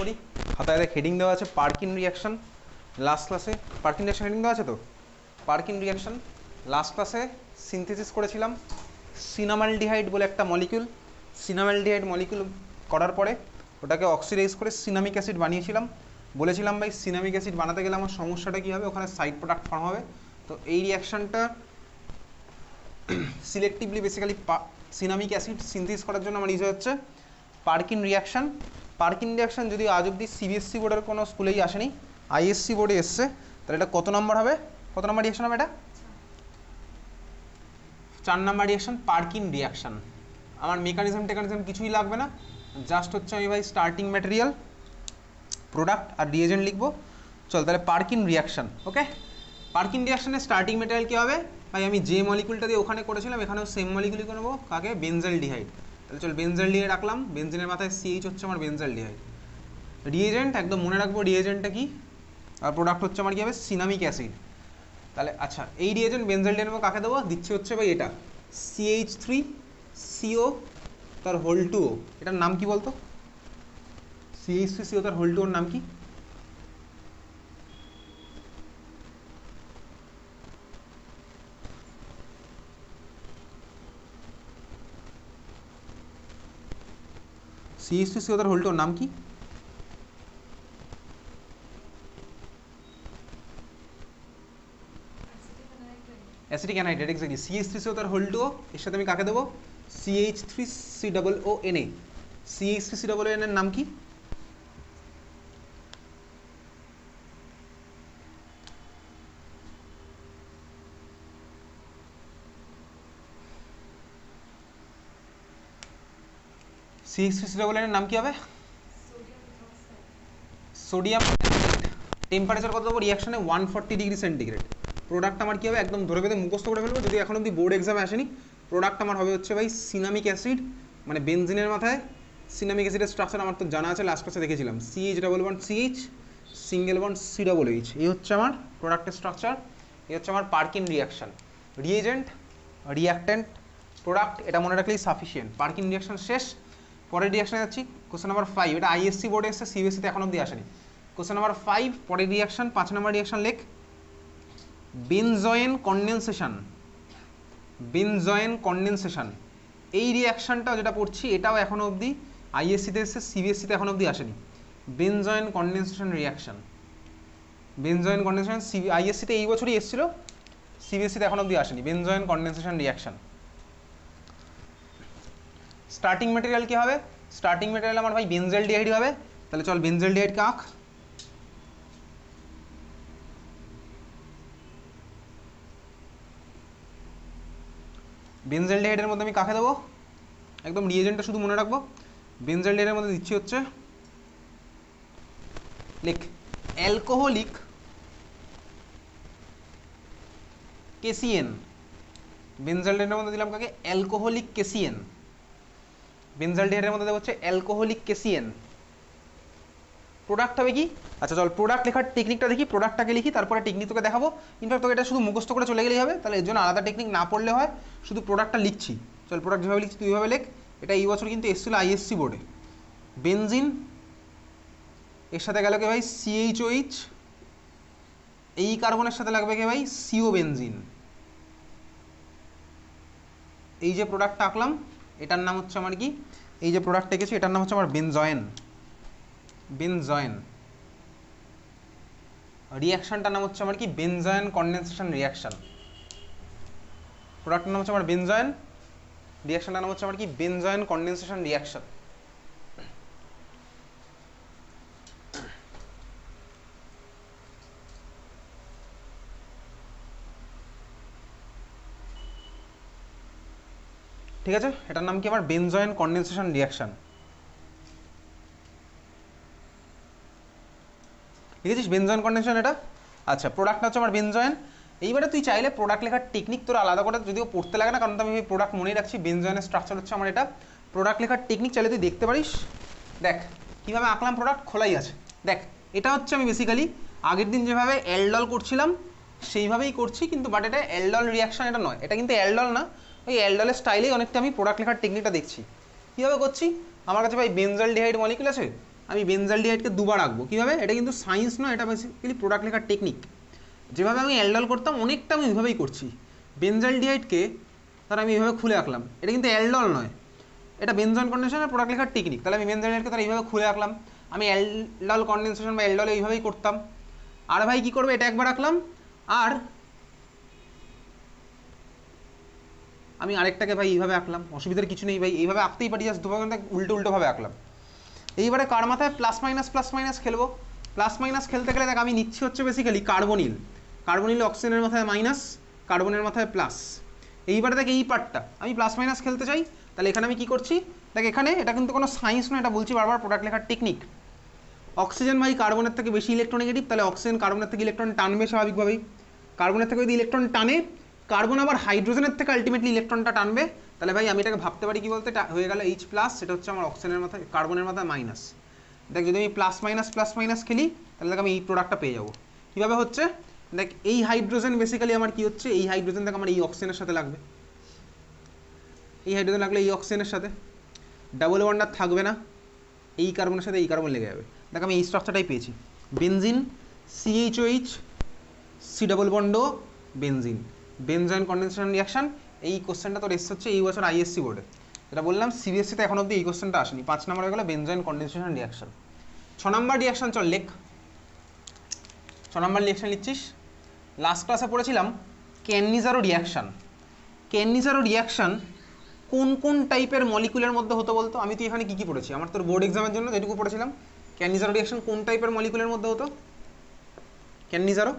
করি। খাতায় দেখ হেডিং দেওয়া আছে পার্কিন রিয়াকশন। লাস্ট ক্লাসে পার্কিন রিয়াকশন হেডিং দেওয়া আছে তো, পার্কিন রিয়াকশন লাস্ট ক্লাসে সিনথেসিস করেছিলাম সিনামালডিহাইড বলে একটা মলিকিউল। সিনামালডিহাইড মলিকিউল করার পরে ওটাকে অক্সিডাইজ করে সিনামিক অ্যাসিড বানিয়েছিলাম। বলেছিলাম ভাই সিনামিক অ্যাসিড বানাতে গেলে আমার সমস্যাটা কী হবে, ওখানে সাইড প্রোডাক্ট ফর্ম হবে। তো এই রিয়াকশানটা selectively basically cinnamic acid synthesis করার জন্য আমার ইউজ হচ্ছে পার্কিন রিয়াকশান। পার্কিন রিয়াকশান যদি আজ অব্দি সিবিএসসি বোর্ডের কোনো স্কুলেই আসেনি, আইএসসি বোর্ডে এসছে, তাহলে এটা কত নম্বর হবে, কত নম্বর রিয়াকশান হবে এটা? 4 নম্বর রিয়াকশান পার্কিন রিয়াকশান। আমার মেকানিজম কিছুই লাগবে না, জাস্ট হচ্ছে আমি ভাই স্টার্টিং ম্যাটেরিয়াল, প্রোডাক্ট আর রিয়েজেন্ট লিখবো। চল তাহলে পার্কিন রিয়াকশান। ওকে, পার্কিন রিয়াকশানের স্টার্টিং ম্যাটেরিয়াল কী হবে ভাই? আমি যে মলিকুলটা দিয়ে ওখানে করেছিলাম এখানেও সেম মলিকুলই করবো। কাকে? বেনজালডিহাইড। তাহলে চল বেনজালডিহাইড রাখলাম, বেনজিনের মাথায় সিএইচ হচ্ছে আমার বেনজালডিহাইড। রিয়েজেন্ট একদম মনে রাখবো, রিয়েজেন্টটা কি, আর প্রোডাক্ট হচ্ছে আমার কী হবে? Cinnamic acid. তাহলে আচ্ছা এই রিয়েজেন্ট বেনজালডিহাইড নেবো, কাকে দেবো? দিচ্ছে হচ্ছে ভাই এটা CH3CO তার হোল 2O। এটার নাম কি বলতো? CH3CO তার হোল 2 ওর নাম কি? CH3CO তার হোল 2 ওর নাম কি? অ্যাসিটিক অ্যানাইড্রাইড। এক্স্যাক্টলি, CH3CO তার হোল 2O, এর সাথে আমি কাকে দেবো? CH3COONA। CH3COONA এর নাম কি? CH3COONA এর নাম কি হবে? সোডিয়াম। টেম্পারেচার কত দেবো রিয়াকশনে? 140 ডিগ্রি সেন্টিগ্রেড। প্রোডাক্ট আমার কী হবে? একদম ধরে বেঁধে মুখস্থ করে ফেলবো, যদি এখন অব্দি বোর্ড এক্সামে আসেনি। প্রোডাক্ট আমার হবে হচ্ছে ভাই সিনামিক অ্যাসিড, মানে বেনজিনের মাথায় সিনামিক অ্যাসিডের স্ট্রাকচার আমার তো জানা আছে, লাস্ট ক্লাসে দেখেছিলাম। CH+CH single bond COOH। এই হচ্ছে আমার প্রোডাক্টের স্ট্রাকচার। এই হচ্ছে আমার পার্কিন রিয়াকশান। রিয়েজেন্ট, রিয়াক্ট্যান্ট, প্রোডাক্ট, এটা মনে রাখলেই সাফিসিয়েন্ট। পার্কিন রিয়াকশান শেষ। পরের রিয়াকশানে যাচ্ছি, কোশ্চেন নাম্বার 5। এটা আইএসসি বোর্ডে এসছে, সিবিএসসিতে এখন অব্দি আসেনি। কোশ্চেন নাম্বার 5, পরের রিয়াকশান 5 নম্বর রিয়াকশান লেখ, বেনজয়েন কনডেনসেশন। বেনজয়েন কনডেনসেশন এই রিয়াকশানটা যেটা পড়ছি এটাও এখনো অবধি আইএসসিতে এসছে, সিবিএসসিতে এখন অবধি আসেনি। বেনজয়েন কনডেনসেশন রিয়াকশান, বেনজয়েন কনডেনসেশন আইএসসিতে এই বছরই এসেছিল, সিবিএসসিতে এখন অবধি আসেনি। বেনজয়েন কনডেনসেশন রিয়াকশান। স্টার্টিং ম্যাটেরিয়াল কী হবে? স্টার্টিং ম্যাটেরিয়াল আমার ভাই বেনজালডিহাইড হবে। তাহলে চল বেনজালডিহাইডকে আঁক। বেনজালডিহাইডের মধ্যে আমি কাকে দেবো? একদম রিয়েজেন্টটা শুধু মনে রাখবো। বেনজালডিহাইডের মধ্যে দিচ্ছি হচ্ছে লেখ অ্যালকোহলিক কেসিএন। বেনজালডিহাইডের মধ্যে দিলাম কাকে? Alcoholic KCN. বেনজালডিহাইডের মধ্যে দেবো হচ্ছে অ্যালকোহলিক কেসিএন। প্রোডাক্ট হবে কি? আচ্ছা চল প্রোডাক্ট লেখার টেকনিকটা দেখি, প্রোডাক্টটাকে লিখি, তারপরে টেকনিক তোকে দেখাবো। ইনফ্যাক্ট তোকে এটা শুধু মুখস্থ করে চলে গেলেই হবে, তাহলে এর জন্য আলাদা টেকনিক না পড়লে হয়, শুধু প্রোডাক্টটা লিখছি। চল প্রোডাক্ট যেভাবে লিখছি তুই এইভাবে লেখ। এটা এই বছর কিন্তু এসেছিলো আইএসসি বোর্ডে। বেনজিন, এর সাথে গেল কে ভাই? CHOH। এই কার্বনের সাথে লাগবে কে ভাই? CO benzene. এই যে প্রোডাক্টটা আঁকলাম এটার নাম হচ্ছে আমার কি? এই যে প্রোডাক্ট এঁকেছি এটার নাম হচ্ছে আমার বেনজয়েন। বেনজয়েন রিয়াকশানটার নাম হচ্ছে আমার কি? বেনজয়েন কনডেনসেশন রিয়াকশান। প্রোডাক্টের নাম হচ্ছে আমার বেনজয়েন, রিয়াকশানটার নাম হচ্ছে আমার কি? বেনজয়েন কনডেনসেশন রিয়াকশান। ঠিক আছে, এটার নাম কি আমার? বেনজয়েন কনডেনসেশন রিয়াকশান। লিখেছিস বেনজয়েন কনডেনসেশন এটা? আচ্ছা প্রোডাক্টটা হচ্ছে আমার বেনজয়েন। এইবারে তুই চাইলে প্রোডাক্ট লেখার টেকনিক তোর আলাদা করে যদিও পড়তে লাগে না, কারণ আমি প্রোডাক্ট মনেই রাখছি। বেনজয়েনের স্ট্রাকচার হচ্ছে আমার এটা। প্রোডাক্ট লেখার টেকনিক চাইলে তুই দেখতে পারিস। দেখ কীভাবে আঁকলাম, প্রোডাক্ট খোলাই আছে। দেখ এটা হচ্ছে আমি বেসিক্যালি আগের দিন যেভাবে অ্যালডল করছিলাম সেইভাবেই করছি, কিন্তু বাট এটা অ্যালডল রিয়াকশান এটা নয়, এটা কিন্তু অ্যালডল না। ওই অ্যালডলের স্টাইলেই অনেকটা আমি প্রোডাক্ট লেখার টেকনিকটা দেখছি। কীভাবে করছি? আমার কাছে ভাই বেনজালডিহাইড মলিকুল আছে, আমি বেনজালডিহাইডকে দুবার আঁকবো। কীভাবে? এটা কিন্তু সায়েন্স নয়, এটা বেসিক্যালি প্রোডাক্ট লেখার টেকনিক। যেভাবে আমি অ্যালডল করতাম অনেকটা আমি ওইভাবেই করছি। বেনজালডিহাইডকে তার আমি এইভাবে খুলে আঁকলাম, এটা কিন্তু অ্যালডল নয়, এটা বেনজয়েন কন্ডেনসেশনের প্রোডাক্ট লেখার টেকনিক। তাহলে আমি বেনজালডিহাইডকে তার এইভাবে খুলে আঁকলাম, আমি অ্যালডল কন্ডেনসেশন বা অ্যালডল এইভাবেই করতাম। আর ভাই কী করবো, এটা একবার আঁকলাম, আর আমি আরেকটাকে ভাই এইভাবে আঁকলাম, অসুবিধার কিছু নেই ভাই, এইভাবে আঁকতেই পারি, জাস্ট দুভাবে উল্টোভাবে আঁকলাম। এইবারে কার মাথায় প্লাস মাইনাস খেলবো। প্লাস মাইনাস খেলতে গেলে দেখ আমি নিচ্ছি হচ্ছে বেসিক্যালি কার্বনিল, কার্বনিল অক্সিজেনের মাথায় মাইনাস, কার্বনের মাথায় প্লাস। এইবারে দেখ এই পার্টটা আমি প্লাস মাইনাস খেলতে চাই, তাহলে এখানে আমি কী করছি, দেখ এখানে এটা কিন্তু কোনো সায়েন্স নয়, এটা বলছি বারবার প্রোডাক্ট লেখার টেকনিক। অক্সিজেন ভাই কার্বনের থেকে বেশি ইলেকট্রোনেগেটিভ, তাহলে অক্সিজেন কার্বনের থেকে ইলেকট্রন টানবে স্বাভাবিকভাবেই। কার্বনের থেকে যদি ইলেকট্রন টানে, কার্বন আবার হাইড্রোজেনের থেকে আলটিমেটলি ইলেকট্রনটা টানবে, তাহলে ভাই আমি এটাকে ভাবতে পারি কি বলতে, হয়ে গেল H প্লাস, সেটা হচ্ছে আমার অক্সিজেনের মাথায়, কার্বনের মাথায় মাইনাস। দেখ যদি আমি প্লাস মাইনাস খেলি, তাহলে দেখ আমি এই প্রোডাক্টটা পেয়ে যাবো। কীভাবে হচ্ছে, দেখ এই হাইড্রোজেন বেসিক্যালি আমার কি হচ্ছে, এই হাইড্রোজেন দেখ আমার এই অক্সিজেনের সাথে লাগবে, এই হাইড্রোজেন লাগলে এই অক্সিজেনের সাথে, ডাবল বন্ড আর থাকবে না, এই কার্বনের সাথে এই কার্বন লেগে যাবে। দেখ আমি এই স্ট্রাকচারটাই পেয়েছি, benzene CHOH C double bond benzene, benzoin condensation reaction. এই কোশ্চেনটা তোর এসে হচ্ছে এই বছর ISC বোর্ডে, যেটা বললাম CBSE তে এখন অবধি এই কোশ্চেনটা আসেনি। 5 নম্বর হয়ে গেল বেনজয়েন কন্ডেনসেশন রিয়াকশন। 6 নম্বর রিয়াকশন চল লেখ, 6 নম্বর রিয়াকশন লিখছিস। লাস্ট ক্লাসে পড়েছিলাম ক্যানিজারো রিয়াকশন। ক্যানিজারো রিয়াকশন কোন কোন টাইপের মলিকুলের মধ্যে হতো বলতো? আমি তো এখানে কী কী পড়েছি, আমার তোর বোর্ড এক্সামের জন্য যেটুকু পড়েছিলাম, ক্যানিজারো রিয়াকশন কোন টাইপের মলিকুলের মধ্যে হতো? ক্যানিজারো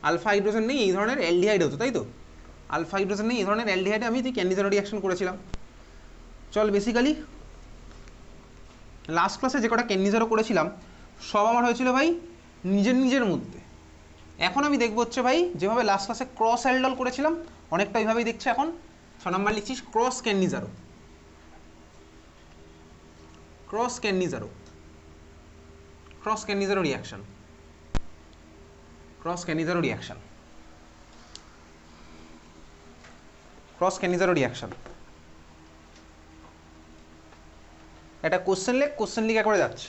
আলফা হাইড্রোজেন নেই, এই ধরনের অ্যালডিহাইড হতো, তাই তো? আলফা হাইড্রোজেন নেই, এই ধরনের অ্যালডিহাইডে আমি ক্যানিজারো রিয়াকশন করেছিলাম। চল বেসিক্যালি লাস্ট ক্লাসে যে কটা ক্যানিজারো করেছিলাম সব আমার হয়েছিল ভাই নিজের মধ্যে। এখন আমি দেখবো হচ্ছে ভাই যেভাবে লাস্ট ক্লাসে ক্রস অ্যালডল করেছিলাম অনেকটা ওইভাবেই দেখছে এখন। 6 নম্বর লিখছিস cross Cannizzaro, cross Cannizzaro, cross Cannizzaro reaction, cross Cannizzaro reaction, cross Cannizzaro reaction. এটা কোশ্চেন লেখ, কোশ্চেন লিখে করে যাচ্ছে।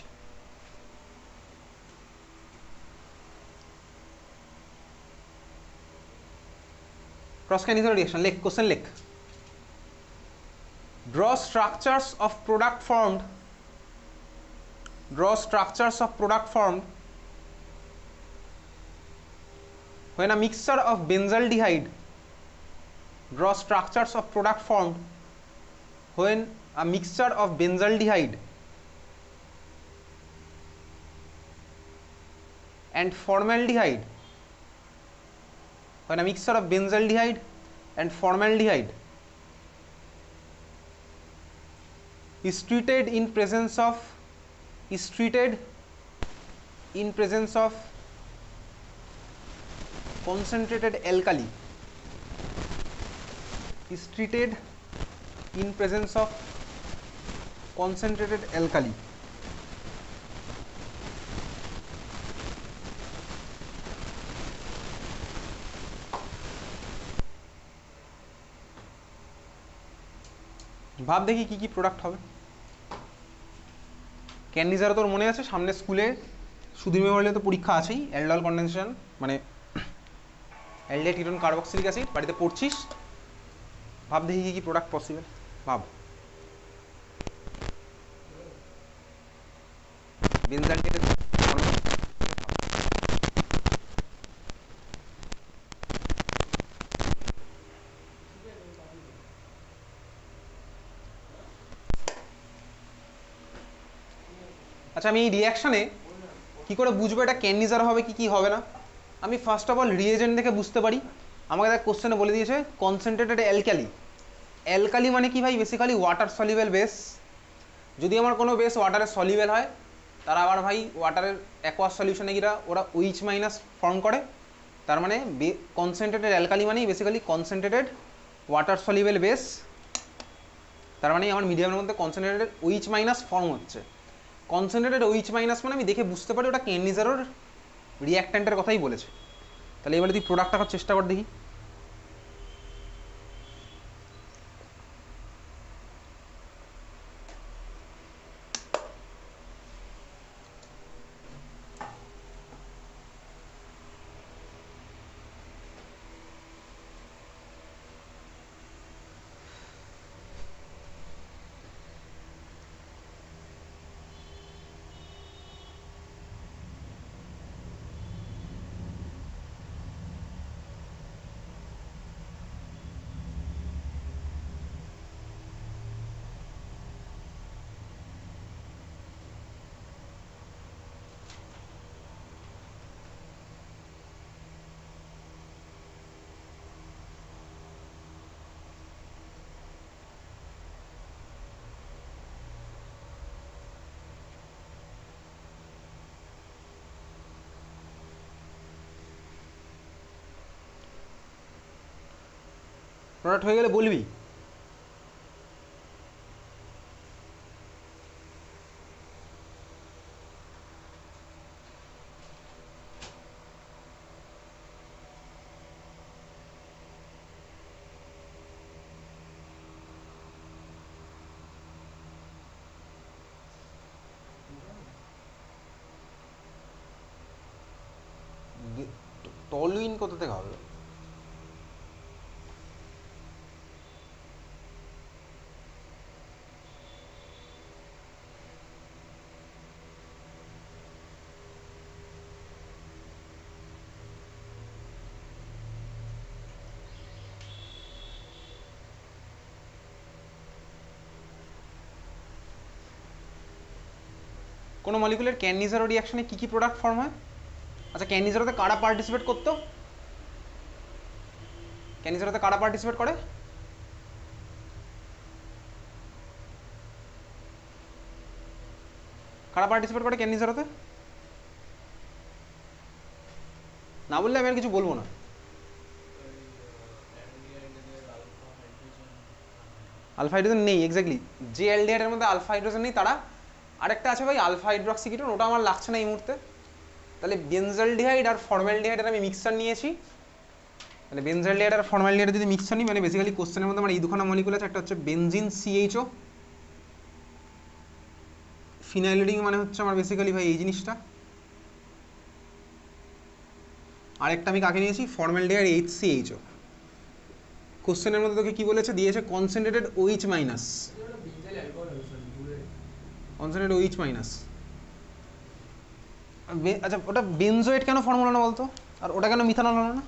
ক্রস ক্যানিজারো রিয়াকশন লেখ, কোশ্চেন লেখ। Draw structures of product formed, draw structures of product formed when a mixture of benzaldehyde, draw structures of product formed when a mixture of benzaldehyde and formaldehyde, when a mixture of benzaldehyde and formaldehyde is treated in presence of, is treated in presence of concentrated alkali, is treated in presence of concentrated alkali, ভাব দেখি কি কি product হবে। ক্যান্ডিজারও তোর মনে আছে সামনে স্কুলে সুধীর মেমোরিয়ালে তো পরীক্ষা আছেই, অ্যালডল কন্ডেনসেশন মানে অ্যালডিহাইড কিটোন কার্বক্সিলিক অ্যাসিড, বাড়িতে পড়ছিস, ভাব দেখি কি কি প্রোডাক্ট পসিবল, ভাব। বেনজালডিহাইড, আচ্ছা আমি এই রিয়াকশানে কী করে বুঝবো এটা ক্যান্ডিজার হবে কি কি হবে না? আমি ফার্স্ট অফ অল রিয়েজেন্ট দেখে বুঝতে পারি। আমাকে দেখ কোশ্চেনে বলে দিয়েছে কনসেন্ট্রেটেড অ্যালকালি। অ্যালকালি মানে কি ভাই? Basically water soluble base. যদি আমার কোনো বেস ওয়াটারে সলিউবল হয় তারা আবার ভাই ওয়াটারের অ্যাকোয়াস সলিউশনে গিয়ে ওরা OH মাইনাস ফর্ম করে, তার মানে কনসেন্ট্রেটেড অ্যালকালি মানেই basically concentrated water soluble base, তার মানে আমার মিডিয়ামের মধ্যে কনসেন্ট্রেটেড OH মাইনাস ফর্ম হচ্ছে। কনসেন্ট্রেটেড OH মাইনাস মানে আমি দেখে বুঝতে পারি ওটা ক্যান্ডিজারোর রিয়াক্ট্যান্টের কথাই বলেছে। তাহলে এবারে তুই প্রোডাক্ট আঁকার চেষ্টা কর দেখি। প্রোডাক্ট হয়ে গেলে বলবি। টলুইন কোথা থেকে হবে? কোনো মলিকুলের ক্যানিজারো রিয়াকশনে কী কী প্রোডাক্ট ফর্ম হয়? আচ্ছা, ক্যানিজারোতে কারা পার্টিসিপেট করতো? ক্যানিজারোতে কারা পার্টিসিপেট করে? কারা পার্টিসিপেট করে ক্যানিজারোতে? না বললে আমি আর কিছু বলবো না। আলফা হাইড্রোজেন নেই, এক্স্যাক্টলি। যে অ্যালডিহাইডের মধ্যে আলফা হাইড্রোজেন নেই তারা। আরেকটা আছে ভাই আলফা হাইড্রক্সি কিটোন, ওটা আমার লাগছে না এই মুহূর্তে। তাহলে বেনজালডিহাইড আর ফর্মালডিহাইডের আমি মিক্সচার নিয়েছি। তাহলে বেনজালডিহাইড আর ফর্মালডিহাইড যদি মিক্সচার নিই, মানে বেসিক্যালি কোশ্চেনের মধ্যে আমার এই দুখানা মলিকুল আছে। একটা হচ্ছে বেনজিন সিএইচও, ফিনাইলিডিং মানে হচ্ছে আমার বেসিক্যালি ভাই এই জিনিসটা। আরেকটা আমি কাকে নিয়েছি? Formaldehyde HCHO. কোশ্চেনের মধ্যে তোকে কি বলেছে? দিয়েছে concentrated OH minus, concentrated OH minus. আচ্ছা, ওটা বেনজোয়েট কেন ফর্ম হলো না বলতো? আর ওটা কেন মিথানল হলো না?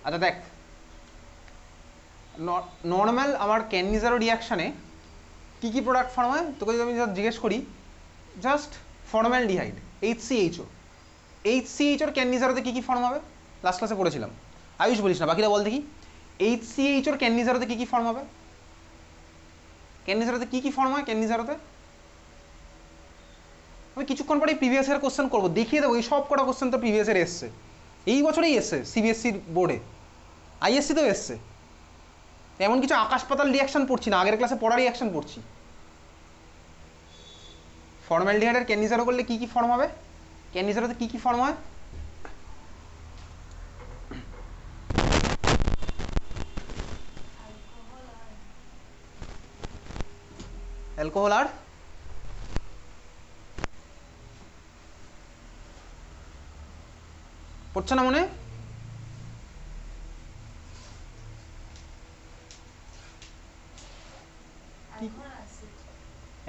আচ্ছা দেখ, নর্মাল আমার ক্যানিজারো রিয়াকশানে কী কী প্রোডাক্ট ফর্ম হয় তোকে যদি আমি জিজ্ঞেস করি, জাস্ট ফর্মালডিহাইড এইচসিএইচও। এইচসিএইচওর ক্যানিজারোতে কী কী ফর্ম হবে? লাস্ট ক্লাসে পড়েছিলাম। আয়ুষ বলিস না, বাকিটা বল দেখি। এইচসিএইচওর ক্যানিজারোতে কী কী ফর্ম হবে? ক্যানিজারোতে কী কী ফর্ম হয় ক্যানিজারোতে? আমি কিছুক্ষণ পরেই প্রিভিয়াস ইয়ার কোশ্চেন করবো, দেখিয়ে দেবো। এই সব কটা কোশ্চেন তো প্রিভিয়াস ইয়ার এসছে, এই বছরেই এসছে সিবিএসসির বোর্ডে, আইএসসিতেও এসছে। এমন কিছু আকাশ পাতাল রিয়াকশন পড়ছি না, আগের ক্লাসে পড়া রিয়াকশন পড়ছি। ফর্মালডিহাইডের ক্যানিজারো করলে কী কী ফর্ম হবে? ক্যানিজারোতে কী কী ফর্ম হয়? অ্যালকোহল আর পড়ছে না মনে?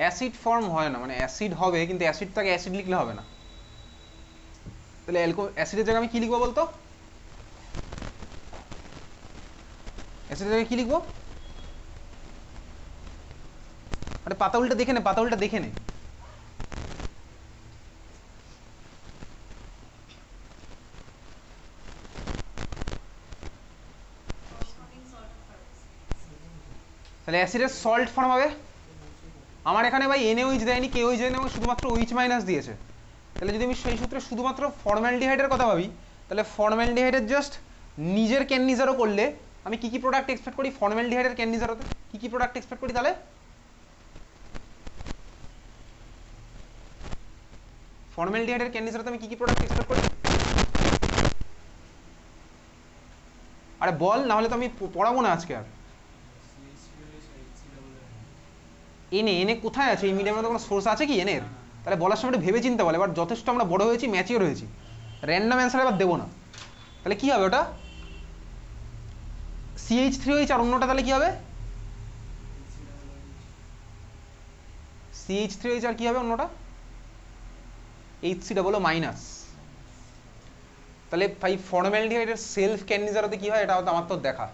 অ্যাসিড ফর্ম হয় না, মানে অ্যাসিড হবে কিন্তু অ্যাসিডটাকে অ্যাসিড লিখলে হবে না। তাহলে অ্যাসিডের জায়গায় আমি কি লিখবো বলতো? অ্যাসিডের জায়গায় কি লিখবো? আরে পাতা উল্টা দেখে নে, পাতা উল্টা দেখে নে। তাহলে অ্যাসিডের সল্ট ফর্ম হবে। আমার এখানে ভাই NaOH দেয়নি, KOH দেয়নি, এবং শুধুমাত্র OH মাইনাস দিয়েছে। তাহলে যদি আমি সেই সূত্রে শুধুমাত্র ফর্মালডিহাইডের কথা ভাবি, তাহলে ফর্মালডিহাইডের জাস্ট নিজের ক্যানিজারো করলে আমি কি কি প্রোডাক্ট এক্সপেক্ট করি? ফর্মালডিহাইডের ক্যানিজারোতে কি কি প্রোডাক্ট এক্সপেক্ট করি? তাহলে ফর্মালডিহাইডের ক্যানিজারোতে আমি কি কি প্রোডাক্ট এক্সপেক্ট করি? আরে বল, না হলে তো আমি পড়াবো না আজকে আর। এনে কোথায় আছে? এই মিডিয়ামের মধ্যে কোনো সোর্স আছে কি এনের? তাহলে বলার সময় ভেবে চিন্তা বলে। এবার যথেষ্ট আমরা বড় হয়েছি, ম্যাচিওর হয়েছি, র্যান্ডম অ্যান্সার এবার দেবো না। তাহলে কি হবে ওটা? CH3OH, আর অন্যটা তাহলে কি হবে? CH3OH আর কি হবে অন্যটা? HCOO minus. তাহলে ভাই ফর্মালডিহাইডের সেলফ ক্যানিজারোতে কি হয় এটা হয়তো আমার তো দেখা।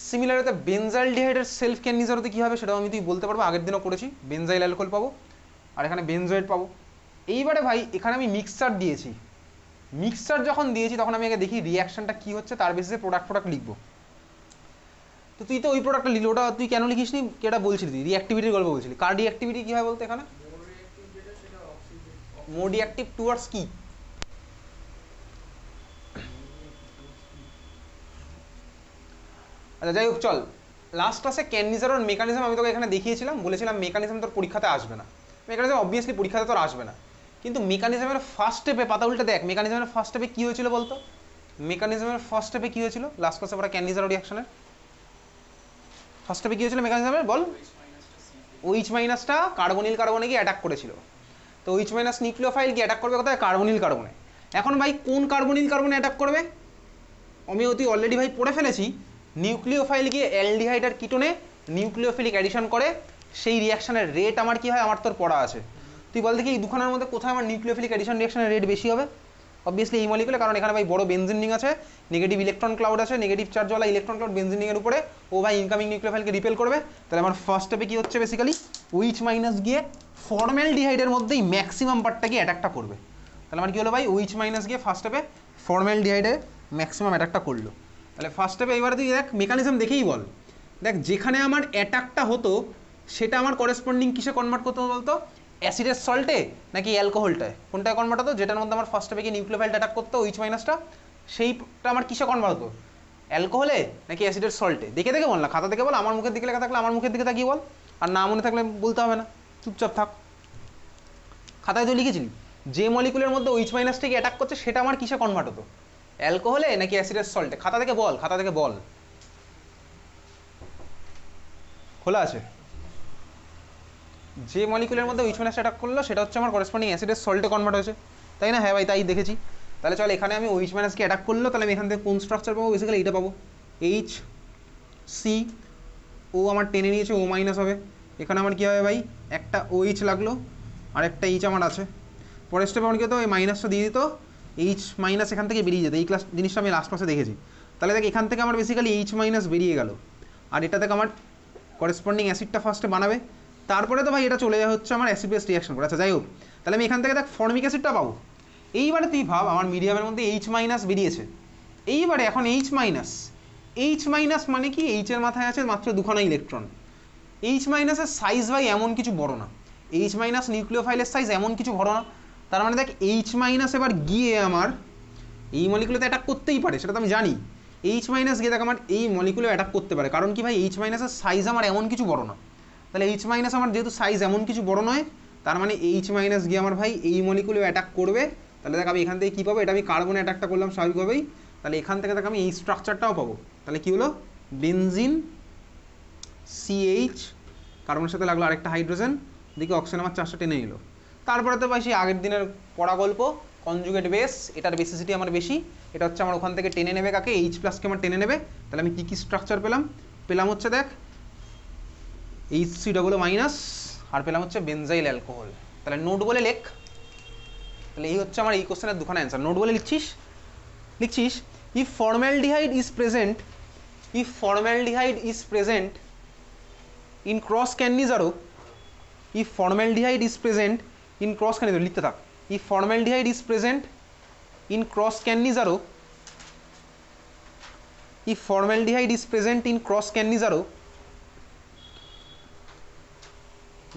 সিমিলারতে বেনজালডিহাইডের সেলফ ক্যানিজারোতে কি হবে সেটাও আমি তুই বলতে পারবো, আগের দিনও করেছি। বেনজাইল অ্যালকোহল পাবো আর এখানে বেনজয়েড পাবো। এইবারে ভাই এখানে আমি মিক্সচার দিয়েছি। মিক্সচার যখন দিয়েছি তখন আমি আগে দেখি রিয়াকশনটা কি হচ্ছে, তার বেসিসে প্রোডাক্ট লিখবো। তো তুই তো ওই প্রোডাক্টটা লিখলি, ওটা তুই কেন লিখিস নি? কেটা বলছিলি তুই? রিঅ্যাক্টিভিটির গল্প বলছিলি। কার রিঅ্যাক্টিভিটি কি হয় বলতে এখানে? মোর রিঅ্যাক্টিভ টুয়ার্ডস কি? আচ্ছা যাই হোক, চল লাস্ট ক্লাসে ক্যান্ডিজারোর মেকানিজম আমি তোকে এখানে দেখিয়েছিলাম, বলেছিলাম মেকানিজম তোর পরীক্ষাতে আসবে না, মেকানিজম অবভিয়াসলি পরীক্ষাতে তোর আসবে না, কিন্তু মেকানিজমের ফার্স্ট স্টেপে পাতা উল্টে দেখ মেকানিজমের ফার্স্ট স্টেপে কী হয়েছিল বলতো, মেকানিজমের ফার্স্ট স্টেপে কী হয়েছিল লাস্ট ক্লাসে পড়া ক্যান্ডিজারো রিয়াকশনের ফার্স্ট স্টেপে কী হয়েছিল মেকানিজমের বল? OH মাইনাসটা কার্বনিল কার্বনে গিয়ে অ্যাটাক করেছিল, তো OH মাইনাস নিউক্লিওফাইল গিয়ে অ্যাটাক করবে কোথায়? কার্বনিল কার্বনে। এখন ভাই কোন কার্বনিল কার্বনে অ্যাটাক করবে? আমি তুই অলরেডি ভাই পড়ে ফেলেছি, নিউক্লিওফাইল গিয়ে অ্যালডিহাইড আর কিটোনে নিউক্লিওফিলিক অ্যাডিশন করে, সেই রিয়াকশনের রেট আমার কি হয় আমার তোর পড়া আছে। তুই বল দেখি এই দুখানের মধ্যে কোথায় আমার নিউক্লিওফিলিক অ্যাডিশন রিয়াকশনের রেট বেশি হবে? অবভিয়াসলি এই মলিকুলে, কারণ এখানে ভাই বড় বেনজিন রিং আছে, নেগেটিভ ইলেকট্রন ক্লাউড আছে, নেগেটিভ চার্জওয়ালা ইলেকট্রন ক্লাউড বেনজিন রিংয়ের উপরে, ও ভাই ইনকামিং নিউক্লিওফাইলকে রিপেল করবে। তাহলে আমার ফার্স্ট স্টেপে কি হচ্ছে বেসিক্যালি OH মাইনাস গিয়ে ফর্মালডিহাইডের মধ্যেই ম্যাক্সিমাম পার্টটা গিয়ে অ্যাটাকটা করবে। তাহলে আমার কি হলো ভাই, OH মাইনাস গিয়ে ফার্স্ট স্টেপে ফর্মালডিহাইডে ম্যাক্সিমাম অ্যাটাকটা করলো। তাহলে ফার্স্ট স্টেপে এবারে তুই দেখ মেকানিজম দেখেই বল, দেখ যেখানে আমার অ্যাটাকটা হতো সেটা আমার করেসপন্ডিং কিসে কনভার্ট করতে হতো বলতো? অ্যাসিডের সল্টে নাকি অ্যালকোহলটায়? কোনটায় কনভার্ট হতো? যেটার মধ্যে আমার ফার্স্ট স্টেপে গিয়ে নিউক্লিওফাইল অ্যাটাক করতো OH মাইনাসটা, সেইটা আমার কিসে কনভার্ট হতো? অ্যালকোহলে নাকি অ্যাসিডের সল্টে? দেখে দেখে বল না, খাতা থেকে বল, আমার মুখের দিকে লেখা থাকলে আমার মুখের দিকে তাকিয়ে বল, আর না মনে থাকলে বলতে হবে না, চুপচাপ থাক। খাতায় তো লিখেছিলি যে মলিকুলের মধ্যে OH মাইনাস থেকে অ্যাটাক করছে সেটা আমার কিসে কনভার্ট হতো? অ্যালকোহলে নাকি অ্যাসিডের সল্টে? খাতা থেকে বল, খাতা থেকে বল, খোলা আছে। যে মলিকুলের মধ্যে OH মাইনাস অ্যাটাক করলো সেটা হচ্ছে আমার করেসপন্ডিং অ্যাসিডের সল্টে কনভার্ট হয়েছে, তাই না? হ্যাঁ ভাই তাই দেখেছি। তাহলে চল এখানে আমি OH মাইনাসকে অ্যাটাক করলো, তাহলে আমি এখান থেকে কোন স্ট্রাকচার পাবো? বেসিক্যালি এইটা পাবো, HC, ও আমার টেনে নিয়েছে, O মাইনাস হবে। এখানে আমার কী হবে ভাই, একটা OH লাগলো আর একটা H আমার আছে। পরের স্টেপে আমার কী হতো, এই মাইনাসটা দিয়ে দিত, H মাইনাস এখান থেকে বেরিয়ে যেত। এই জিনিসটা আমি লাস্ট ক্লাসে দেখেছি। তাহলে দেখ এখান থেকে আমার বেসিক্যালি H মাইনাস বেরিয়ে গেল, আর এটা থেকে আমার করেসপন্ডিং অ্যাসিডটা ফার্স্টে বানাবে, তারপরে তো ভাই এটা চলে যাওয়া হচ্ছে আমার অ্যাসিড বেস রিয়াকশন করে। আচ্ছা যাই হোক, তাহলে আমি এখান থেকে দেখ ফর্মিক অ্যাসিডটা পাবো। এইবারে তুই ভাব আমার মিডিয়ামের মধ্যে H মাইনাস বেরিয়েছে, এইবারে এখন H মাইনাস, H মাইনাস মানে কি? H এর মাথায় আছে মাত্র দুখানা ইলেকট্রন। H মাইনাসের সাইজ ভাই এমন কিছু বড় না, H মাইনাস নিউক্লিওফাইলের সাইজ এমন কিছু বড় না। তার মানে দেখ H মাইনাস এবার গিয়ে আমার এই মলিকুলেতে অ্যাটাক করতেই পারে, সেটা তো আমি জানি। H মাইনাস গিয়ে দেখ আমার এই মলিকুলে অ্যাটাক করতে পারে, কারণ কি ভাই H মাইনাসের সাইজ আমার এমন কিছু বড় না। তাহলে H মাইনাস আমার যেহেতু সাইজ এমন কিছু বড় নয়, তার মানে H মাইনাস গিয়ে আমার ভাই এই মলিকুলে অ্যাটাক করবে। তাহলে দেখ আমি এখান থেকে কী পাবো? এটা আমি কার্বনে অ্যাটাকটা করলাম স্বাভাবিকভাবেই, তাহলে এখান থেকে দেখ আমি এই স্ট্রাকচারটাও পাবো। তাহলে কী হলো, বেনজিন CH, কার্বনের সাথে লাগলো আরেকটা হাইড্রোজেন, দিকে অক্সিজেন আমার 4টা টেনে নিল। তারপরে তো ভাই সেই আগের দিনের পড়া গল্প, কনজুগেট বেস, এটার বেসিসিটি আমার বেশি, এটা হচ্ছে আমার ওখান থেকে টেনে নেবে কাকে? H প্লাসকে আমার টেনে নেবে। তাহলে আমি কী কী স্ট্রাকচার পেলাম হচ্ছে দেখ HCO মাইনাস, আর পেলাম হচ্ছে বেনজাইল অ্যালকোহল। তাহলে নোট বলে লেখ, তাহলে এই হচ্ছে আমার এই কোশ্চেনের দুখানা অ্যান্সার। নোট বলে লিখছিস if formaldehyde is present in cross cannizaro, if formaldehyde is present in cross cannizaro, লিখতে থাক, if formaldehyde is present in cross cannizaro, if formaldehyde is present in cross cannizaro,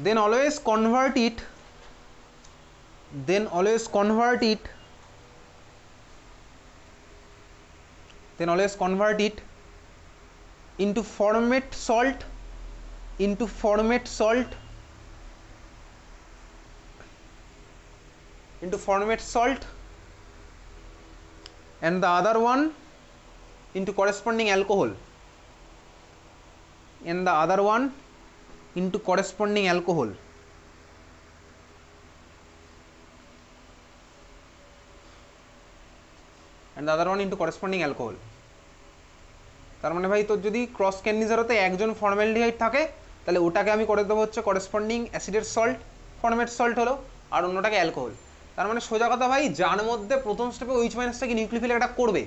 then always convert it into formate salt, and the other one into corresponding alcohol, তার মানে ভাই তোর যদি cross ক্যান্ডিজারোতে একজন formaldehyde থাকে, তাহলে ওটাকে আমি করে দেবো হচ্ছে করেসপন্ডিং অ্যাসিডের সল্ট, ফর্মেট সল্ট হলো, আর অন্যটাকে অ্যালকোহল। তার মানে সোজা কথা ভাই, যার মধ্যে প্রথম স্টেপে OH মাইনাসটাকে নিউক্লিওফিলিক অ্যাটাক করবে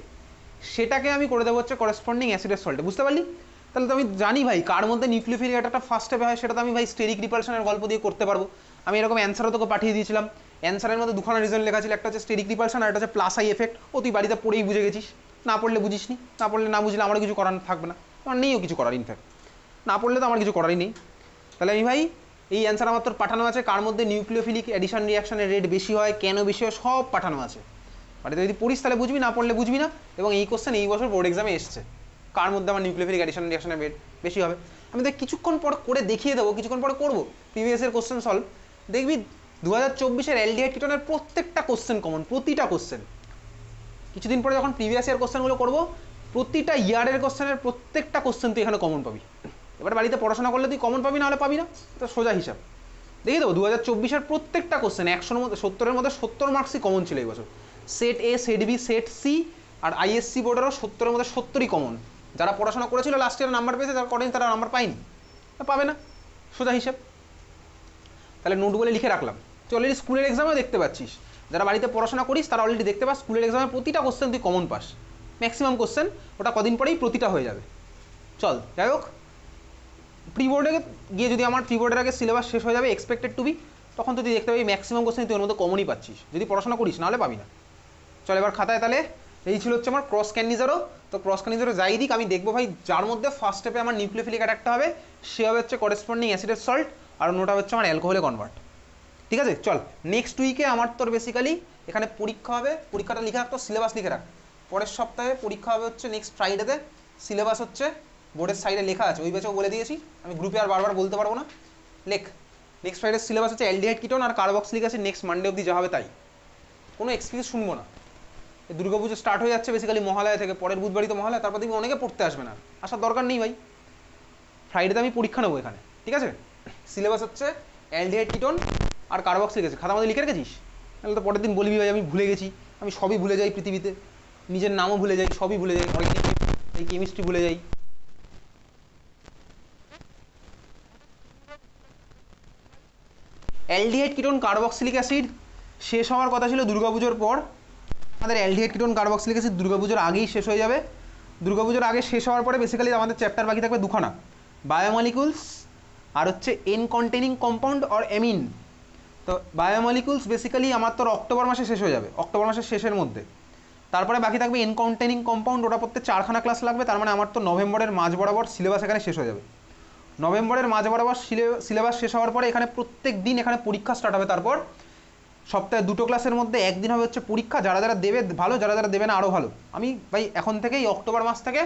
সেটাকে আমি করে দেবো হচ্ছে করেসপন্ডিং অ্যাসিডের সল্টে। বুঝতে পারলি? তাহলে তো আমি জানি ভাই কার মধ্যে নিউক্লিওফিলিক অ্যাটাকটা ফার্স্ট স্টেপে হয়, সেটা তো আমি ভাই স্টেরিক রিপালশনের গল্প দিয়ে করতে পারবো। আমি এরকম অ্যান্সারও তোকে পাঠিয়ে দিয়েছিলাম, অ্যান্সারের মধ্যে দুখানা রিজন লেখা ছিল, একটা হচ্ছে স্টেরিক রিপালশন আর একটা হচ্ছে প্লাস আই এফেক্ট। ও তুই বাড়িতে পড়েই বুঝে গেছিস, না পড়লে বুঝিসনি, না পড়লে না বুঝলে আমারও কিছু করার থাকবে না, আমার নেইও কিছু করার, ইনফ্যাক্ট না পড়লে তো আমার কিছু করারই নেই। তাহলে আমি ভাই এই অ্যান্সার আমার তোর পাঠানো আছে, কার মধ্যে নিউক্লিওফিলিক অ্যাডিশন রিয়াকশনের রেট বেশি হয়, কেন বেশি হয়, সব পাঠানো আছে। বাড়িতে যদি পড়িস তাহলে বুঝবি, না পড়লে বুঝবি না। এবং এই কোশ্চেন এই বছর বোর্ড এক্সামে এসছে, কার মধ্যে আমার নিউক্লিওফিলিক অ্যাডিশন রিঅ্যাকশনের রেট বেশি হবে। আমি তো কিছুক্ষণ পর করে দেখিয়ে দেবো, কিছুক্ষণ পরে করবো প্রিভিয়াস এর কোশ্চেন সলভ, দেখবি 2024-এর অ্যালডিহাইড কিটোনের প্রত্যেকটা কোশ্চেন কমন, প্রতিটা কোশ্চেন। কিছুদিন পরে যখন প্রিভিয়াস ইয়ার কোশ্চেনগুলো করবো, প্রতিটা ইয়ারের কোশ্চেনের প্রত্যেকটা কোশ্চেন তুই এখানে কমন পাবি। এবার বাড়িতে পড়াশোনা করলে তুই কমন পাবি, না হলে পাবি না, তো সোজা হিসাব। দেখি দেবো 2024-এর প্রত্যেকটা কোশ্চেন 100-এর মধ্যে 70-এর মধ্যে 70 মার্কসই কমন ছিল এই বছর। সেট এ, সেট বি, সেট সি আর আইএসসি বোর্ডেরও 70-এর মধ্যে 70ই কমন। যারা পড়াশোনা করেছিল লাস্ট ইয়ার নাম্বার পেয়েছে, যারা করেনি তারা নাম্বার পায়নি, পাবে না, সোজা হিসাব। তাহলে নোট বলে লিখে রাখলাম। তুই অলরেডি স্কুলের এক্সামেও দেখতে পাচ্ছিস, যারা বাড়িতে পড়াশোনা করিস তারা অলরেডি দেখতে পাস স্কুলের এক্সামের প্রতিটা কোশ্চেন তুই কমন পাস, ম্যাক্সিমাম কোশ্চেন। ওটা কদিন পরেই প্রতিটা হয়ে যাবে। চল যাই হোক, প্রি বোর্ডে গিয়ে যদি আমার প্রি বোর্ডের আগে সিলেবাস শেষ হয়ে যাবে এক্সপেক্টেড টু বি, তখন তুই দেখতে পাবি ম্যাক্সিমাম কোশ্চেন তুই ওর মধ্যে কমনই পাচ্ছিস, যদি পড়াশোনা করিস, নাহলে পাবি না। চল এবার খাতায়, তাহলে এই ছিল হচ্ছে আমার ক্রস ক্যান্ডিজারও। তো ক্রস ক্যান্ডিজারও যাই দিক, আমি দেখবো ভাই যার মধ্যে ফার্স্ট স্টেপে আমার নিউক্লিওফিলিক অ্যাটাকটা হবে সে হবে হচ্ছে করেসপন্ডিং অ্যাসিডের সল্ট, আর অন্যটা হচ্ছে আমার অ্যালকোহলে কনভার্ট। ঠিক আছে, চল নেক্সট উইকে আমার তোর বেসিক্যালি এখানে পরীক্ষা হবে, পরীক্ষাটা লিখে রাখ, তো সিলেবাস লিখে রাখ। পরের সপ্তাহে পরীক্ষা হবে হচ্ছে নেক্সট ফ্রাইডেতে, সিলেবাস হচ্ছে বোর্ডের সাইডে লেখা আছে, ওই ব্যাচেও বলে দিয়েছি, আমি গ্রুপে আর বারবার বলতে পারবো না। লেখ, নেক্সট ফ্রাইডের সিলেবাস হচ্ছে অ্যালডিহাইড কিটোন আর কার্বক্সিলিক অ্যাসিড, নেক্সট মানডে অবধি যা হবে তাই, কোনো এক্সকিউজ শুনবো না। দুর্গাপুজো স্টার্ট হয়ে যাচ্ছে বেসিক্যালি মহালয়া থেকে, পরের বুধবারই তো মহালয়া, তারপর তুমি অনেকে পড়তে আসবে না, আসার দরকার নেই ভাই। ফ্রাইডেতে আমি পরীক্ষা নেবো এখানে, ঠিক আছে। সিলেবাস হচ্ছে অ্যালডিহাইড কিটোন আর কার্বক্সিলিক অ্যাসিড, খাতা মধ্যে লিখে রেখেছিস? তাহলে তো পরের দিন বলবি ভাই আমি ভুলে গেছি, আমি সবই ভুলে যাই পৃথিবীতে, নিজের নামও ভুলে যাই, সবই ভুলে যাই, অর্গানিক এই কেমিস্ট্রি ভুলে যাই। অ্যালডিহাইড কিটোন কার্বক্সিলিক অ্যাসিড শেষ হওয়ার কথা ছিল দুর্গাপুজোর পর, আমাদের অ্যালডিহাইড কিটোন কার্বক্সিলিক অ্যাসিড দুর্গাপুজোর আগেই শেষ হয়ে যাবে। দুর্গাপুজোর আগে শেষ হওয়ার পরে বেসিক্যালি আমাদের চ্যাপ্টার বাকি থাকবে দুখানা, বায়োমলিকুলস আর হচ্ছে এন কন্টেনিং কম্পাউন্ড অর এমিন। তো বায়োমলিকুলস বেসিক্যালি আমার তোর অক্টোবর মাসে শেষ হয়ে যাবে, অক্টোবর মাসের শেষের মধ্যে। তারপরে বাকি থাকবে এন কন্টেনিং কম্পাউন্ড, ওটা পড়তে 4খানা ক্লাস লাগবে, তার মানে আমার তো নভেম্বরের মাঝ বরাবর সিলেবাস এখানে শেষ হয়ে যাবে। নভেম্বরের মাঝ বরাবর সিলেবাস শেষ হওয়ার পরে এখানে প্রত্যেক দিন এখানে পরীক্ষা স্টার্ট হবে। তারপর সপ্তাহে 2টো ক্লাসের মধ্যে একদিন হবে হচ্ছে পরীক্ষা, যারা যারা দেবে ভালো, যারা যারা দেবে না আরও ভালো। আমি ভাই এখন থেকে এই অক্টোবর মাস থেকে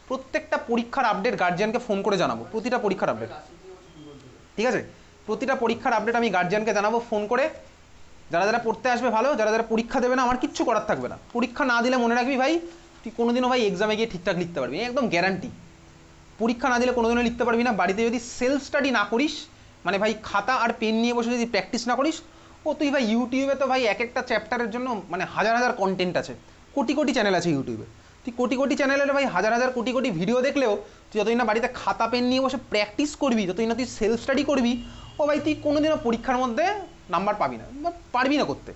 প্রত্যেকটা পরীক্ষার আপডেট গার্জিয়ানকে ফোন করে জানাবো, প্রতিটা পরীক্ষার আপডেট, ঠিক আছে। প্রতিটা পরীক্ষার আপডেট আমি গার্জিয়ানকে জানাবো ফোন করে। যারা যারা পড়তে আসবে ভালো, যারা যারা পরীক্ষা দেবে না আমার কিচ্ছু করার থাকবে না। পরীক্ষা না দিলে মনে রাখবি ভাই, তুই কোনোদিনও ভাই এক্সামে গিয়ে ঠিকঠাক লিখতে পারবি না, একদম গ্যারান্টি। পরীক্ষা না দিলে কোনোদিনও লিখতে পারবি না। বাড়িতে যদি সেলফ স্টাডি না করিস, মানে ভাই খাতা আর পেন নিয়ে বসে যদি প্র্যাকটিস না করিস, ও তুই ভাই ইউটিউবে তো ভাই এক একটা চ্যাপ্টারের জন্য মানে হাজার হাজার কন্টেন্ট আছে, কোটি কোটি চ্যানেল আছে ইউটিউবে। তুই কোটি কোটি চ্যানেলের ভাই হাজার হাজার কোটি কোটি ভিডিও দেখলেও তুই যতদিন না বাড়িতে খাতা পেন নিয়ে বসে প্র্যাকটিস করবি, যতদিন না তুই সেলফ স্টাডি করবি, ও ভাই তুই কোনোদিনও পরীক্ষার মধ্যে নাম্বার পাবি না বা পারবি না করতে।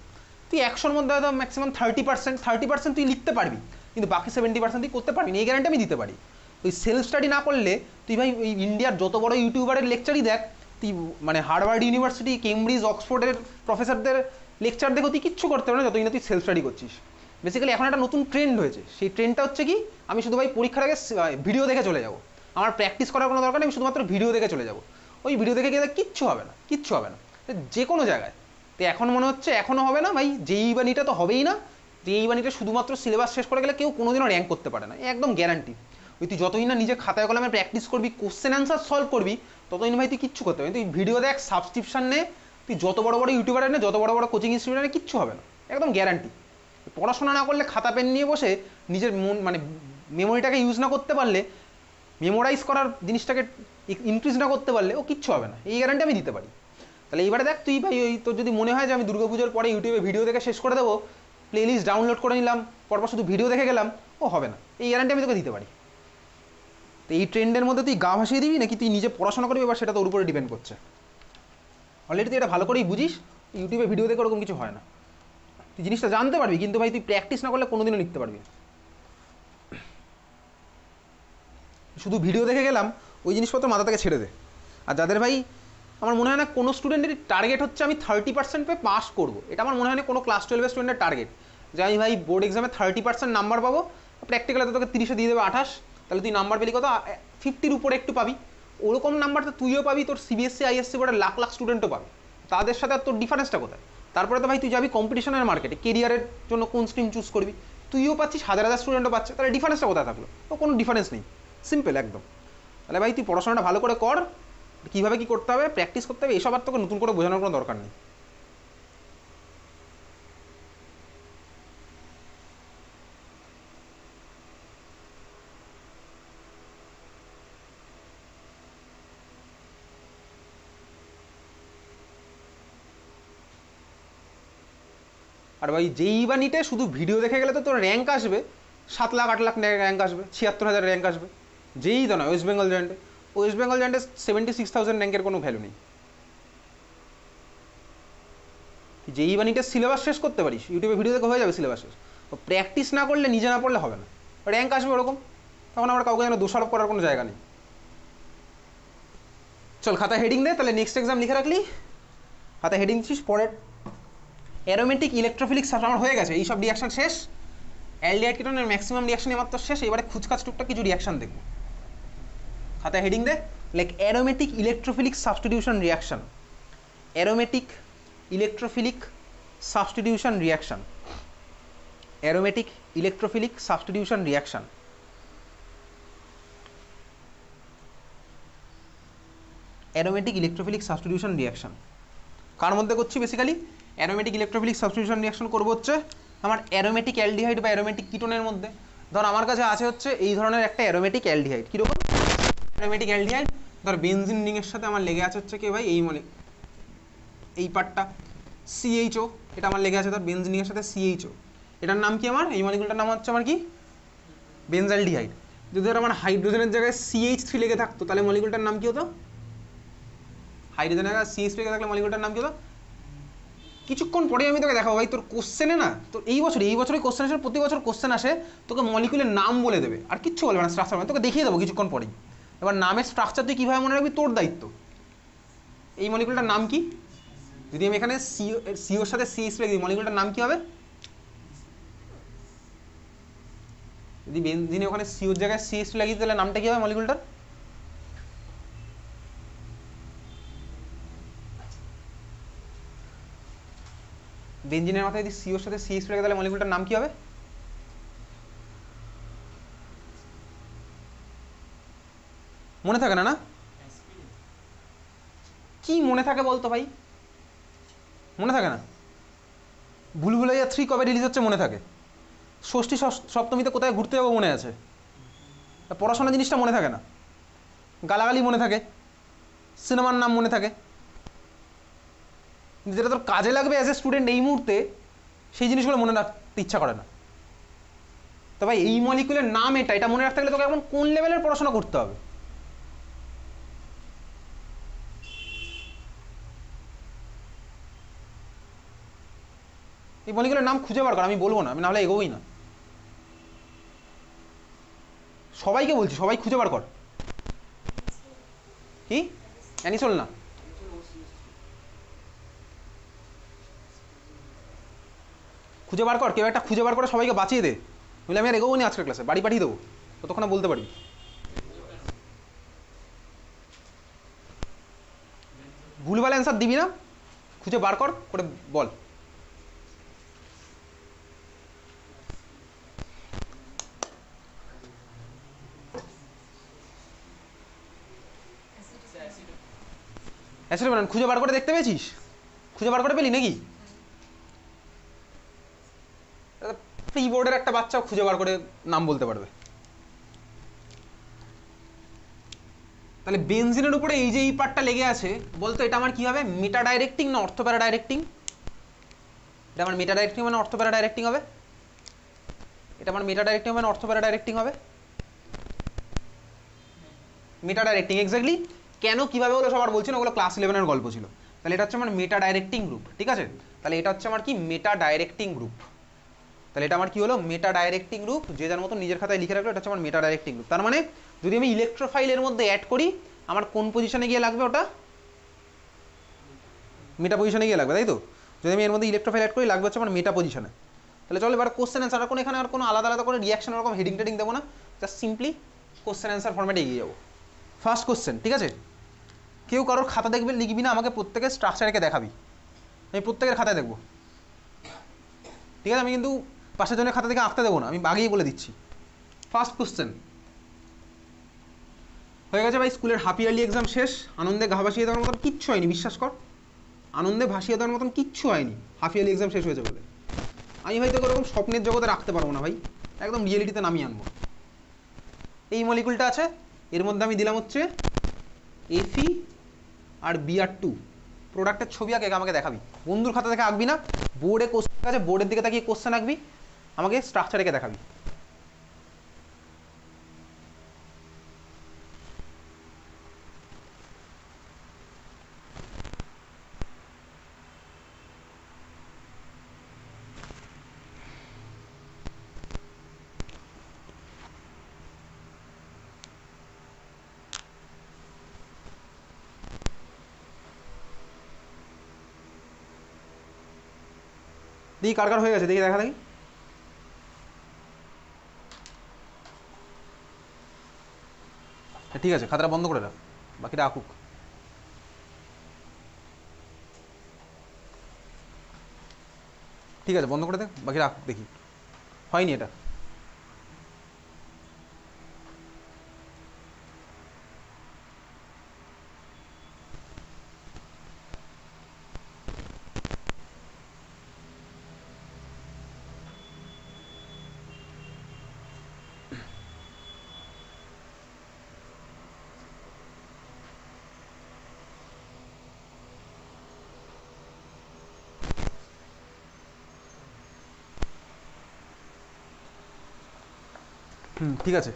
তুই 100-র মধ্যে হয়তো ম্যাক্সিমাম 30% তুই লিখতে পারবি, কিন্তু বাকি 70% তুই করতে পারবি না, এই গ্যারান্টি আমি দিতে পারি। তুই সেলফ স্টাডি না করলে তুই ভাই ওই ইন্ডিয়ার যত বড় ইউটিউবারের লেকচারই দেখ, তুই মানে হার্ভার্ড ইউনিভার্সিটি, কেমব্রিজ, অক্সফোর্ডের প্রফেসরদের লেকচার দেখো, তুই কিচ্ছু করতে পারবে না যতদিন না তুই সেলফ স্টাডি করছিস। বেসিক্যালি এখন একটা নতুন ট্রেন্ড হয়েছে, সেই ট্রেন্ডটা হচ্ছে কি, আমি শুধু ভাই পরীক্ষার আগে ভিডিও দেখে চলে যাবো, আমার প্র্যাকটিস করার কোনো দরকার নেই, আমি শুধুমাত্র ভিডিও দেখে চলে যাবো। ওই ভিডিও দেখে গিয়ে কিচ্ছু হবে না, কিচ্ছু হবে না যে কোনো জায়গায়। তো এখন মনে হচ্ছে এখনও হবে না ভাই, যেই বানিটা তো হবেই না, যেই বানিটা শুধুমাত্র সিলেবাস শেষ করে গেলে কেউ কোনোদিনও র্যাঙ্ক করতে পারে না, একদম গ্যারান্টি। ওই তুই যতদিন না নিজে খাতায় কলমে প্র্যাকটিস করবি, কোশ্চেন অ্যান্সার সলভ করবি, ততদিন ভাই তুই কিচ্ছু করতে পারবি। তুই ভিডিও দেখ, সাবস্ক্রিপশন নে, তুই যত বড় বড় ইউটিউবার নে, যত বড় বড় কোচিং ইনস্টিটিউটে কিচ্ছু হবে না, একদম গ্যারান্টি। পড়াশোনা না করলে, খাতা পেন নিয়ে বসে নিজের মন মানে মেমোরিটাকে ইউজ না করতে পারলে, মেমোরাইজ করার জিনিসটাকে ইনক্রিজ না করতে পারলে ও কিচ্ছু হবে না, এই গ্যারান্টি আমি দিতে পারি। তাহলে এবারে দেখ তুই ভাই, ওই তোর যদি মনে হয় যে আমি দুর্গাপুজোর পরে ইউটিউবে ভিডিও দেখে শেষ করে দেবো, প্লেলিস্ট ডাউনলোড করে নিলাম, পরপর শুধু ভিডিও দেখে গেলাম, ও হবে না, এই গ্যারান্টি আমি তোকে দিতে পারি। তো এই ট্রেন্ডের মধ্যে তুই গা ভাসিয়ে দিবি নাকি তুই নিজে পড়াশোনা করবি, এবার সেটা তোর উপরে ডিপেন্ড করছে। অলরেডি তুই এটা ভালো করেই বুঝিস, ইউটিউবে ভিডিও দেখে ওরকম কিছু হয় না, তুই জিনিসটা জানতে পারবি, কিন্তু ভাই তুই প্র্যাকটিস না করলে কোনোদিনও লিখতে পারবি না। শুধু ভিডিও দেখে গেলাম, ওই জিনিসপত্র মাথা থেকে ছেড়ে দে। আর যাদের ভাই, আমার মনে হয় না কোনো স্টুডেন্টের টার্গেট হচ্ছে আমি 30% পেয়ে পাস করবো, এটা আমার মনে হয় না কোনো ক্লাস 12 স্টুডেন্টের টার্গেট, যে আমি ভাই বোর্ড এক্সামে 30% নাম্বার পাবো, প্র্যাকটিক্যালে তো তোকে 30-এ দিয়ে দেবে 28, তাহলে তুই নাম্বার পেলি কত, 50-র উপরে একটু পাবি। ওরকম নাম্বার তো তুইও পাবি, তোর সিবিএসসি আইএসসি বোর্ডের লাখ লাখ স্টুডেন্টও পাবি, তাদের সাথে আর তোর ডিফারেন্সটা কোথায়? তারপরে তো ভাই তুই যাবি কম্পিটিশনের মার্কেটে, কেরিয়ারের জন্য কোন স্ট্রিম চুজ করবি, তুইও পাচ্ছিস, হাজার হাজার স্টুডেন্টও পাচ্ছে, তাহলে ডিফারেন্সটা কোথায় থাকলো? তো কোনো ডিফারেন্স নেই। সিম্পল একদম। তাহলে ভাই তুই পড়াশোনাটা ভালো করে কর, কীভাবে কী করতে হবে প্র্যাকটিস করতে হবে, এসব আর তোকে নতুন করে বোঝানোর কোনো দরকার নেই। আর ভাই যেই বা নিটে শুধু ভিডিও দেখে গেলে তো তোর র্যাঙ্ক আসবে 7 লাখ 8 লাখ র্যাঙ্ক আসবে, 76,000 র্যাঙ্ক আসবে, যেই তো না ওয়েস্ট বেঙ্গল জয়েন্টে। ওয়েস্ট বেঙ্গল জয়েন্টে 76,000 র্যাঙ্কের কোনো ভ্যালু নেই। যেই বা নিটের সিলেবাস শেষ করতে পারিস, ইউটিউবে ভিডিও দেখে হয়ে যাবে সিলেবাস শেষ। প্র্যাকটিস না করলে, নিজে না পড়লে হবে না, র্যাঙ্ক আসবে ওরকম, তখন আমরা কাউকে যেন দোষারোপ করার কোনো জায়গা নেই। চল খাতা হেডিং দে, তাহলে নেক্সট এক্সাম লিখে রাখলি, খাতা হেডিং দিচ্ছিস। পরের অ্যারোমেটিক ইলেকট্রোফিলিক আমার হয়ে গেছে, এইসব রিয়াকশন শেষ। অ্যালডিহাইড কিটোনের ম্যাক্সিমাম রিয়াকশন মাত্র শেষ। এবারে খুচকাচ টুকটাক কিছু রিয়াকশন দেখবো। খাতা হেডিং দে, like aromatic electrophilic substitution reaction. Aromatic electrophilic substitution reaction. Aromatic electrophilic substitution reaction. Aromatic electrophilic substitution reaction কার মধ্যে করছি? Basically aromatic electrophilic substitution reaction করবো হচ্ছে আমার অ্যারোমেটিক অ্যালডিহাইড বা অ্যারোমেটিক কিটোনের মধ্যে। ধর আমার কাছে আছে হচ্ছে এই ধরনের একটা অ্যারোমেটিক অ্যালডিহাইড। কীরকম অ্যারোমেটিক অ্যালডিহাইড? ধর বেনজিন রিংয়ের সাথে আমার লেগে আছে হচ্ছে কি ভাই, এই এই পার্টটা সিএইচও, এটা আমার লেগে আছে ধর বেনজিন রিংয়ের সাথে সিএইচও। এটার নাম কি আমার? এই মলিকুলটার নাম হচ্ছে আমার কি? বেনজালডিহাইড। যদি ধর আমার হাইড্রোজেনের জায়গায় CH3 লেগে থাকতো, তাহলে মলিকুলটার নাম কি হতো? হাইড্রোজেনের জায়গায় CH3 লেগে থাকলে মলিকুলটার নাম কি হতো? কিছুক্ষণ পরে আমি তোকে দেখাবো ভাই। তোর কোশ্চেনে না, তোর এই বছরই কোশ্চেন আসে, প্রতি বছর কোশ্চেন আসে, তোকে মলিকুলের নাম বলে দেবে, আর কিচ্ছু বলবে না স্ট্রাকচার, মানে তোকে দেখিয়ে দেবো কিছুক্ষণ পরেই। এবার নামের স্ট্রাকচার তুই কীভাবে মনে রাখবি তোর দায়িত্ব। এই মলিকুলটার নাম কি? যদি আমি এখানে সিওর সাথে CH রেখে দিই, মলিকুলটার নাম কি হবে? যদি বেনজিনে ওখানে সিওর জায়গায় CH লাগিয়ে, তাহলে নামটা কি হবে মলিকুলটার? বেনজিনের মাথায় যদি সিওর সাথে CH রেখে, তাহলে মলিকুলটার নাম কি হবে? মনে থাকে না? না কি মনে থাকে বলতো ভাই? মনে থাকে না? ভুলভুলাইয়া 3 কবে রিলিজ হচ্ছে মনে থাকে? ষষ্ঠী সপ্তমীতে কোথায় ঘুরতে যাবো মনে আছে। পড়াশোনা জিনিসটা মনে থাকে না, গালাগালি মনে থাকে, সিনেমার নাম মনে থাকে, যেটা তোর কাজে লাগবে অ্যাজ এ স্টুডেন্ট এই মুহূর্তে, সেই জিনিসগুলো মনে রাখতে ইচ্ছা করে না। তো ভাই এই মলিকুলের নাম এটা মনে রাখতে গেলে তোকে এখন কোন লেভেলের পড়াশোনা করতে হবে? এই মলিকুলের নাম খুঁজে বার কর, আমি বলবো না, আমি নাহলে এগোই না। সবাইকে বলছি, সবাই খুঁজে বার কর। কি অ্যানিসোল? না খুঁজে বার কর, কেউ একটা খুঁজে বার করে সবাইকে বাঁচিয়ে দে, বুঝলে আমি আর এগোবো নি আজকের ক্লাসে, বাড়ি পাঠিয়ে দেবো, ততক্ষণ বলতে পারবি। ভুলভাল অ্যান্সার দিবি না, খুঁজে বার কর করে বল। অ্যাসিড বানান খুঁজে বার করে দেখতে পেয়েছিস? খুঁজে বার করে পেলি নাকি? প্রি বোর্ডের একটা বাচ্চাও খুঁজে বার করে নাম বলতে পারবে। তাহলে বেনজিনের উপরে এই যে এই পার্টটা লেগে আছে, বলতো এটা আমার কি হবে? মেটা ডাইরেক্টিং না অর্থোপ্যারা ডাইরেক্টিং? এটা আমার মেটা ডাইরেক্টিং মানে অর্থোপ্যারা ডাইরেক্টিং হবে? এটা আমার মেটা ডাইরেক্টিং মানে অর্থোপ্যারা ডাইরেক্টিং হবে? মেটা ডাইরেক্টিং এক্স্যাক্টলি। কেন কিভাবে হলো সবার বলছি না, ওগুলো ক্লাস 11-এর গল্প ছিল। তাহলে এটা হচ্ছে আমার মেটা ডাইরেক্টিং গ্রুপ, ঠিক আছে? তাহলে এটা হচ্ছে আমার কি? মেটা ডাইরেক্টিং গ্রুপ। তাহলে এটা আমার কি হলো? মেটা ডাইরেক্টিং গ্রুপ। যে যার মতো নিজের খাতায় লিখে রাখলো, এটা হচ্ছে আমার মেটা ডাইরেক্টিং গ্রুপ। তার মানে যদি আমি ইলেকট্রোফাইলের মধ্যে অ্যাড করি, আমার কোন পজিশনে গিয়ে লাগবে? ওটা মেটা পজিশনে গিয়ে লাগবে, তাই তো? যদি আমি এর মধ্যে ইলেকট্রোফাইল অ্যাড করি, লাগবে হচ্ছে আমার মেটা পজিশনে। তাহলে চলো এবার কোশ্চেন অ্যান্সার, আর কোনো এখানে আর কোনো আলাদা আলাদা করে রিয়াকশন ওরকম হেডিং টেডিং দেবো না, জাস্ট সিম্পলি কোশ্চেন অ্যান্সার ফর্মেটে এগিয়ে যাবো। ফার্স্ট কোশ্চেন, ঠিক আছে? কেউ কারোর খাতা দেখবে লিখবি না, আমাকে প্রত্যেকের স্ট্রাকচারকে দেখাবি, আমি প্রত্যেকের খাতায় দেখবো, ঠিক আছে? আমি কিন্তু পাশের জনের খাতা থেকে আঁকতে দেবো না, আমি আগেই বলে দিচ্ছি। ফার্স্ট কোশ্চেন, হয়ে গেছে ভাই স্কুলের হাফ ইয়ারলি এক্সাম শেষ। আনন্দে গা ভাসিয়ে দেওয়ার মতন কিচ্ছু হয়নি, বিশ্বাস কর, আনন্দে ভাসিয়ে দেওয়ার মতন কিচ্ছু হয়নি হাফ ইয়ারলি এক্সাম শেষ হয়েছে বলে। আমি ভাই তোকে ওরকম স্বপ্নের জগতে রাখতে পারবো না ভাই, একদম রিয়েলিটিতে নামিয়ে আনবো। এই মলিকুলটা আছে, এর মধ্যে আমি দিলাম হচ্ছে Fe আর Br2। প্রোডাক্টের ছবি আগে আমাকে দেখাবি, বন্ধুর খাতা থেকে আঁকবি না, বোর্ডে কোশ্চেন আছে, বোর্ডের দিকে তাকিয়ে কোশ্চেন আঁকবি, আমাকে স্ট্রাকচার এঁকে দেখাবি। দেখি কার কার হয়ে গেছে, দেখি দেখা দেখি। ঠিক আছে, খাতাটা বন্ধ করে রাখ, বাকিটা আঁকুক। ঠিক আছে, বন্ধ করে দেখ, বাকিটা আঁকুক দেখি। হয়নি এটা। ঠিক আছে।